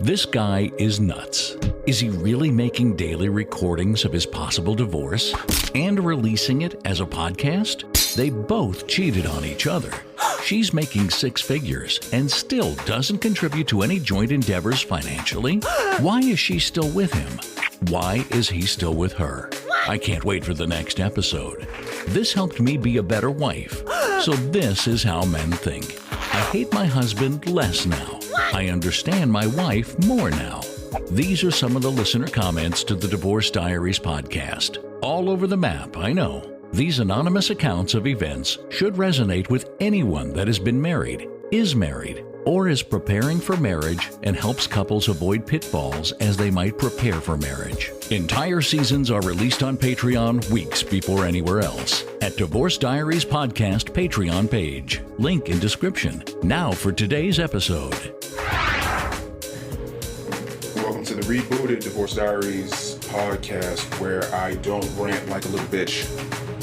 This guy is nuts. Is he really making daily recordings of his possible divorce and releasing it as a podcast? They both cheated on each other. She's making six figures and still doesn't contribute to any joint endeavors financially. Why is she still with him? Why is he still with her? I can't wait for the next episode. This helped me be a better wife. So this is how men think. I hate my husband less now. I understand my wife more now. These are some of the listener comments to the Divorce Diaries podcast. All over the map, I know. These anonymous accounts of events should resonate with anyone that has been married, is married, or is preparing for marriage and helps couples avoid pitfalls as they might prepare for marriage. Entire seasons are released on Patreon weeks before anywhere else at Divorce Diaries Podcast Patreon page. Link in description. Now for today's episode. Welcome to the rebooted Divorce Diaries podcast, where I don't rant like a little bitch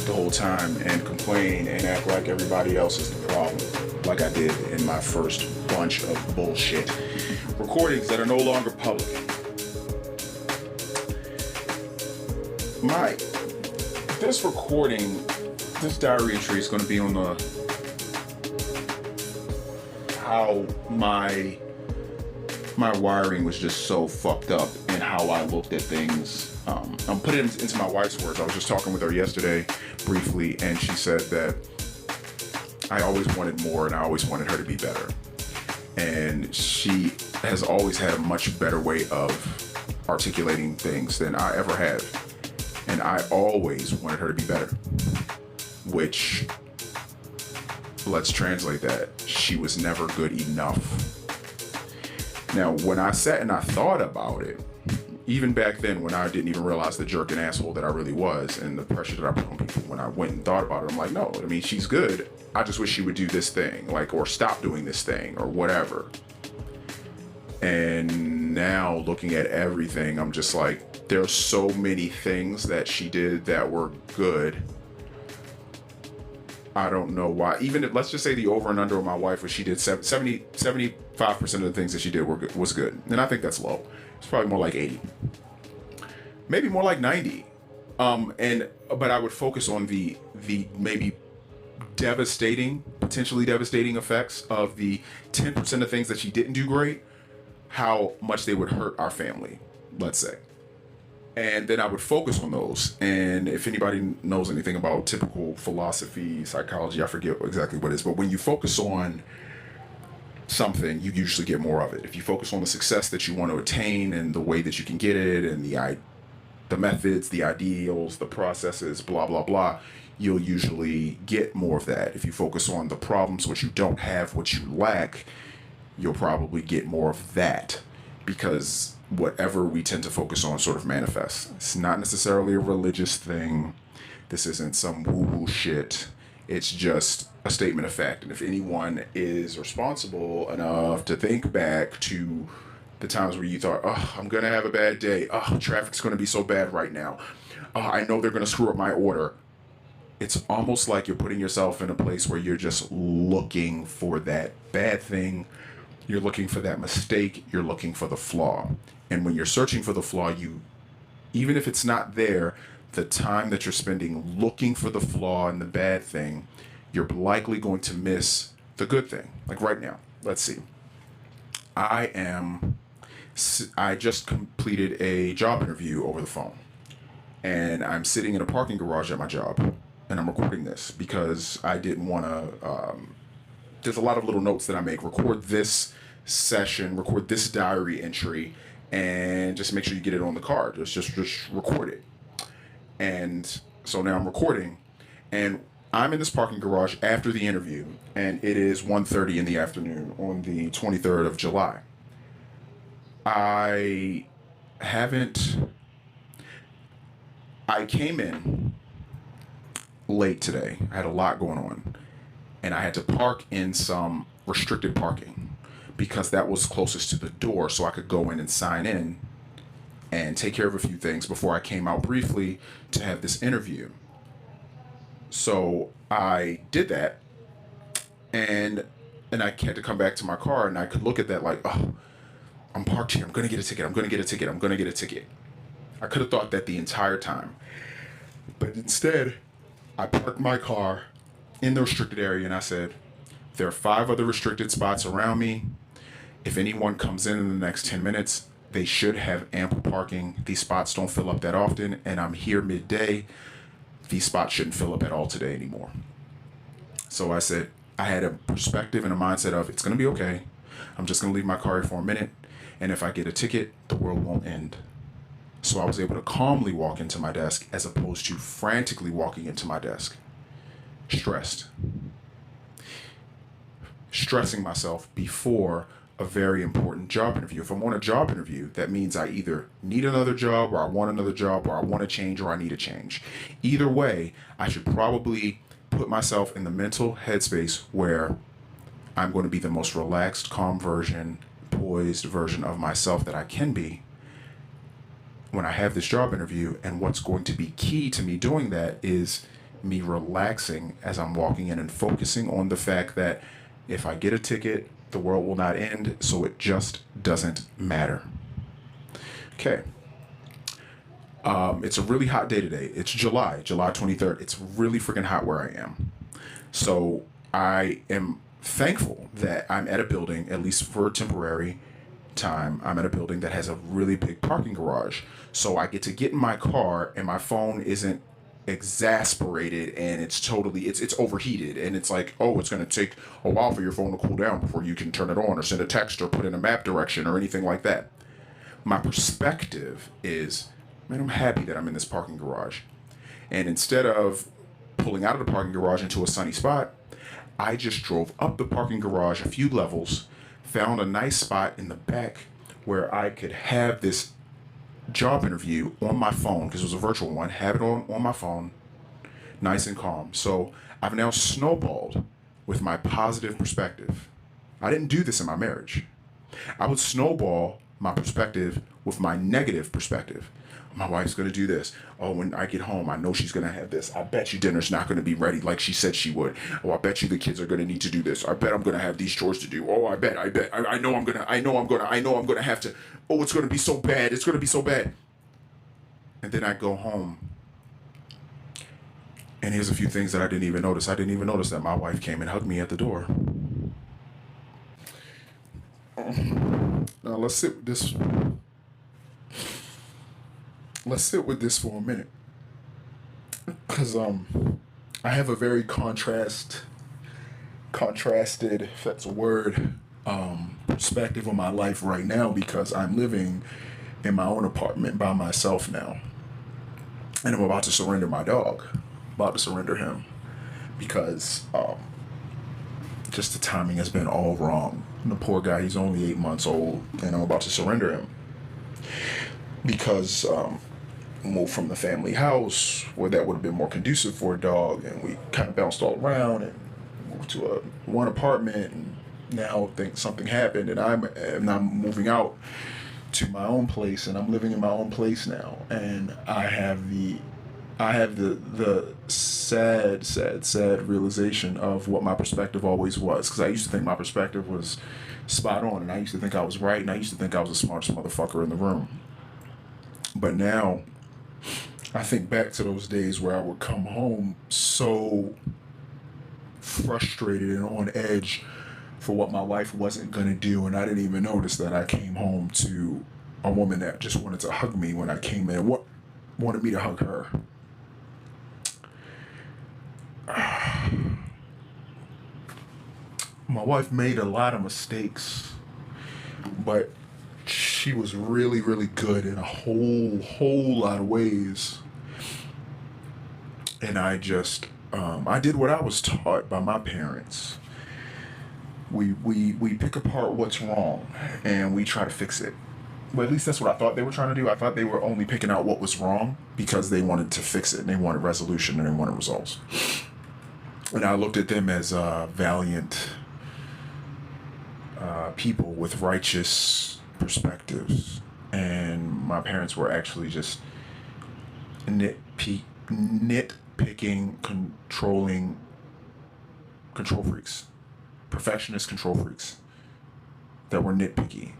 the whole time and complain and act like everybody else is the problem, like I did in my first bunch of bullshit recordings that are no longer public. This recording, this diary entry is going to be on how my wiring was just so fucked up and how I looked at things. I'm putting it into my wife's words. I was just talking with her yesterday briefly, and she said that I always wanted more and I always wanted her to be better. And she has always had a much better way of articulating things than I ever have. And I always wanted her to be better. Which, let's translate that. She was never good enough. Now, when I sat and I thought about it, even back then when I didn't even realize the jerk and asshole that I really was and the pressure that I put on people, when I went and thought about it, I'm like, no, I mean, she's good. I just wish she would do this thing, or stop doing this thing, or whatever. And now looking at everything, I'm just like, there's so many things that she did that were good. I don't know why. Even if, let's just say the over and under of my wife was she did 75% of the things that she did was good. And I think that's low. It's probably more like 80. Maybe more like 90. But I would focus on the maybe potentially devastating effects of the 10% of things that she didn't do great, how much they would hurt our family, let's say. And then I would focus on those. And if anybody knows anything about typical philosophy, psychology, I forget exactly what it is, but when you focus on something, you usually get more of it. If you focus on the success that you want to attain and the way that you can get it and the methods, the ideals, the processes, blah, blah, blah, you'll usually get more of that. If you focus on the problems, what you don't have, what you lack, you'll probably get more of that, because whatever we tend to focus on sort of manifests. It's not necessarily a religious thing. This isn't some woo-woo shit. It's just a statement of fact. And if anyone is responsible enough to think back to the times where you thought, oh, I'm going to have a bad day. Oh, traffic's going to be so bad right now. Oh, I know they're going to screw up my order. It's almost like you're putting yourself in a place where you're just looking for that bad thing. You're looking for that mistake. You're looking for the flaw. And when you're searching for the flaw, even if it's not there, the time that you're spending looking for the flaw and the bad thing, you're likely going to miss the good thing. Like right now, let's see. I just completed a job interview over the phone, and I'm sitting in a parking garage at my job, and I'm recording this because I didn't want to, there's a lot of little notes that I make. Record this session, record this diary entry, and just make sure you get it on the card. Just record it. And so now I'm recording, and I'm in this parking garage after the interview, and it is 1:30 in the afternoon on the 23rd of July. I came in late today. I had a lot going on, and I had to park in some restricted parking because that was closest to the door, so I could go in and sign in and take care of a few things before I came out briefly to have this interview. So I did that, and I had to come back to my car, and I could look at that like, oh, I'm parked here. I'm going to get a ticket. I'm going to get a ticket. I'm going to get a ticket. I could have thought that the entire time. But instead, I parked my car in the restricted area and I said, there are 5 other restricted spots around me. If anyone comes in the next 10 minutes, they should have ample parking. These spots don't fill up that often, and I'm here midday. These spots shouldn't fill up at all today anymore. So I said, I had a perspective and a mindset of, it's going to be okay. I'm just going to leave my car here for a minute, and if I get a ticket, the world won't end. So I was able to calmly walk into my desk as opposed to frantically walking into my desk. Stressing myself before a very important job interview. If I'm on a job interview, that means I either need another job or I want another job or I want to change or I need a change. Either way, I should probably put myself in the mental headspace where I'm going to be the most relaxed, calm version, poised version of myself that I can be when I have this job interview. And what's going to be key to me doing that is me relaxing as I'm walking in and focusing on the fact that if I get a ticket, the world will not end, so it just doesn't matter. Okay. It's a really hot day today. It's July 23rd. It's really freaking hot where I am. So I am thankful that I'm at a building, at least for a temporary time, I'm at a building that has a really big parking garage. So I get to get in my car and my phone isn't exasperated and it's overheated and it's like, oh, it's going to take a while for your phone to cool down before you can turn it on or send a text or put in a map direction or anything like that. My perspective is, man, I'm happy that I'm in this parking garage. And instead of pulling out of the parking garage into a sunny spot, I just drove up the parking garage a few levels, found a nice spot in the back where I could have this job interview on my phone, because it was a virtual one, have it on my phone, nice and calm. So I've now snowballed with my positive perspective. I didn't do this in my marriage. I would snowball my perspective with my negative perspective. My wife's going to do this. Oh, when I get home, I know she's going to have this. I bet you dinner's not going to be ready like she said she would. Oh, I bet you the kids are going to need to do this. I bet I'm going to have these chores to do. Oh, I bet. I know I'm going to have to. Oh, it's going to be so bad. It's going to be so bad. And then I go home. And here's a few things that I didn't even notice. I didn't even notice that my wife came and hugged me at the door. Now let's sit with this. Let's sit with this for a minute, because I have a very contrasted, if that's a word, perspective on my life right now, because I'm living in my own apartment by myself now, and I'm about to surrender my dog, about to surrender him, because just the timing has been all wrong. And the poor guy, he's only 8 months old, and I'm about to surrender him because moved from the family house where that would have been more conducive for a dog, and we kind of bounced all around and moved to one apartment, and now think something happened and I'm moving out to my own place, and I'm living in my own place now, and I have the sad realization of what my perspective always was, because I used to think my perspective was spot on, and I used to think I was right, and I used to think I was the smartest motherfucker in the room. But now I think back to those days where I would come home so frustrated and on edge for what my wife wasn't going to do, and I didn't even notice that I came home to a woman that just wanted to hug me when I came in, wanted me to hug her. My wife made a lot of mistakes, but she was really, really good in a whole lot of ways. And I just, I did what I was taught by my parents. We pick apart what's wrong and we try to fix it. Well, at least that's what I thought they were trying to do. I thought they were only picking out what was wrong because they wanted to fix it and they wanted resolution and they wanted results. And I looked at them as valiant people with righteous perspectives, and my parents were actually just nitpicking, control freaks, perfectionist control freaks that were nitpicky.